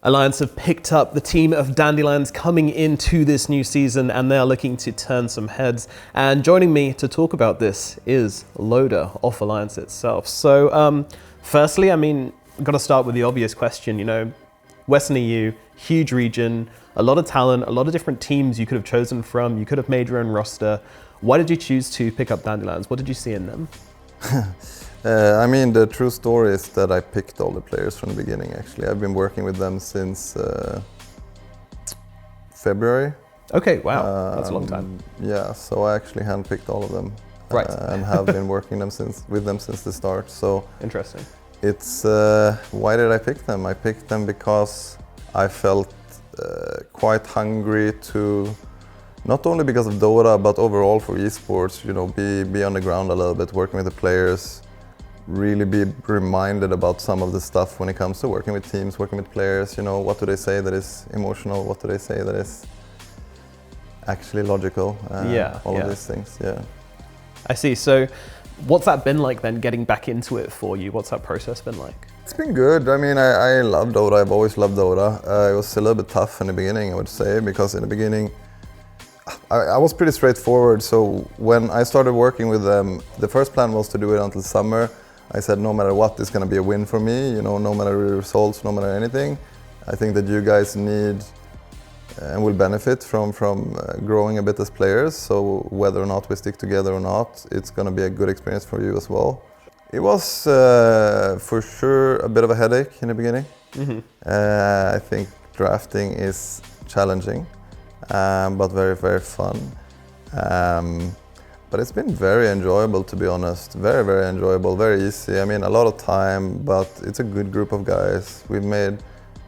Alliance have picked up the team of Dandlands coming into this new season, and they are looking to turn some heads. And joining me to talk about this is Loda of Alliance itself. So firstly, I mean, I've got to start with the obvious question, you know, Western EU, huge region, a lot of talent, a lot of different teams you could have chosen from, you could have made your own roster. Why did you choose to pick up Dandlands? What did you see in them? I mean, the true story is that I picked all the players from the beginning, actually. I've been working with them since February. Okay, wow, that's a long time. Yeah, so I actually handpicked all of them. Right. And have been working with them since the start. So interesting. It's, why did I pick them? I picked them because I felt quite hungry to, not only because of DOTA, but overall for esports, you know, be on the ground a little bit, working with the players, really be reminded about some of the stuff when it comes to working with teams, working with players, you know, what do they say that is emotional, what do they say that is actually logical, all of these things, I see. So what's that been like then, getting back into it for you? What's that process been like? It's been good. I mean, I love DOTA, I've always loved DOTA. It was a little bit tough in the beginning, I would say, because in the beginning, I was pretty straightforward. So when I started working with them, the first plan was to do it until summer. I said, no matter what, it's going to be a win for me, you know, no matter the results, no matter anything. I think that you guys need and will benefit from growing a bit as players. So whether or not we stick together or not, it's going to be a good experience for you as well. It was for sure a bit of a headache in the beginning. Mm-hmm. I think drafting is challenging, but very, very fun. But it's been very enjoyable, to be honest. Very, very enjoyable, very easy. I mean, a lot of time, but it's a good group of guys. We've made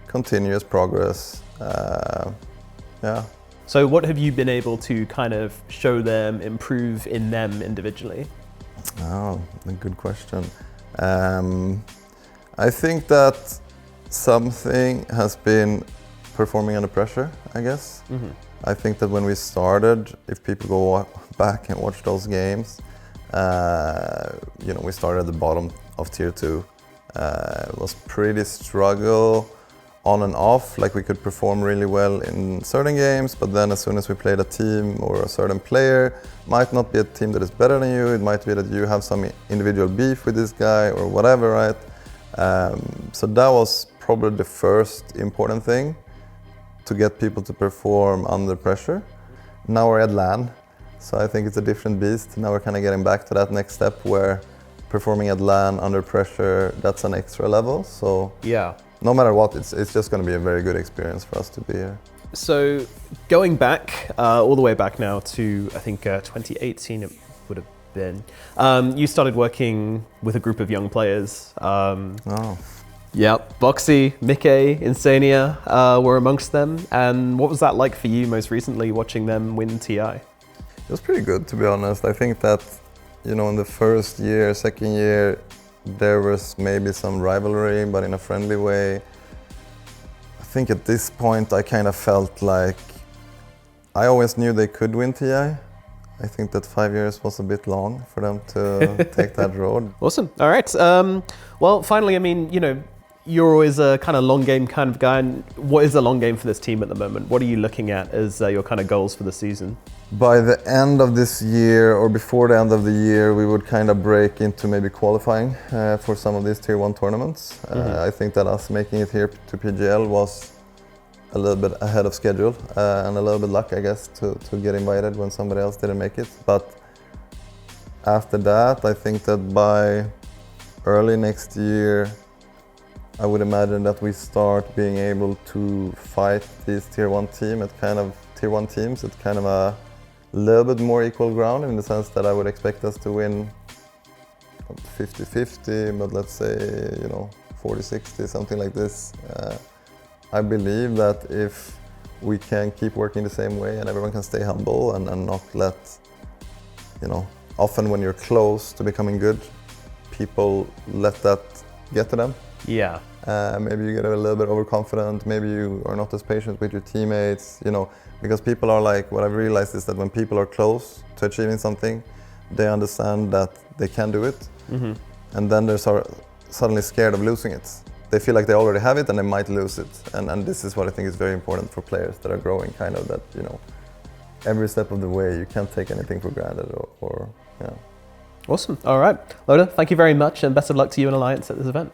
continuous progress. Yeah. So what have you been able to kind of show them, improve in them individually? Oh, a good question. I think that something has been performing under pressure, I guess. Mm-hmm. I think that when we started, if people go back and watch those games, you know, we started at the bottom of tier 2. It was pretty struggle on and off, like we could perform really well in certain games, but then as soon as we played a team or a certain player, might not be a team that is better than you, it might be that you have some individual beef with this guy or whatever, right? So that was probably the first important thing, to get people to perform under pressure. Now we're at LAN, so I think it's a different beast. Now we're kind of getting back to that next step where performing at LAN under pressure, that's an extra level. So yeah, no matter what, it's just going to be a very good experience for us to be here. So going back, all the way back now to, I think 2018 it would have been, you started working with a group of young players. Yep, Boxy, Mickey, Insania were amongst them. And what was that like for you most recently, watching them win TI? It was pretty good, to be honest. I think that, you know, in the first year, second year, there was maybe some rivalry, but in a friendly way. I think at this point, I kind of felt like I always knew they could win TI. I think that 5 years was a bit long for them to take that road. Awesome. All right. Well, finally, I mean, you know, you're always a kind of long game kind of guy. And what is the long game for this team at the moment? What are you looking at as your kind of goals for the season? By the end of this year, or before the end of the year, we would kind of break into maybe qualifying for some of these tier 1 tournaments. Mm-hmm. I think that us making it here to PGL was a little bit ahead of schedule and a little bit luck, I guess, to get invited when somebody else didn't make it. But after that, I think that by early next year, I would imagine that we start being able to fight these tier 1 teams at kind of a little bit more equal ground, in the sense that I would expect us to win 50-50, but let's say, you know, 40-60, something like this. I believe that if we can keep working the same way and everyone can stay humble and not let, you know, often when you're close to becoming good, people let that get to them. Yeah. Maybe you get a little bit overconfident, maybe you are not as patient with your teammates, you know, because people are like, what I've realized is that when people are close to achieving something, they understand that they can do it, mm-hmm. and then they're suddenly scared of losing it. they feel like they already have it and they might lose it. And this is what I think is very important for players that are growing, kind of that, you know, every step of the way, you can't take anything for granted or yeah. Awesome. All right. Loda, thank you very much and best of luck to you and Alliance at this event.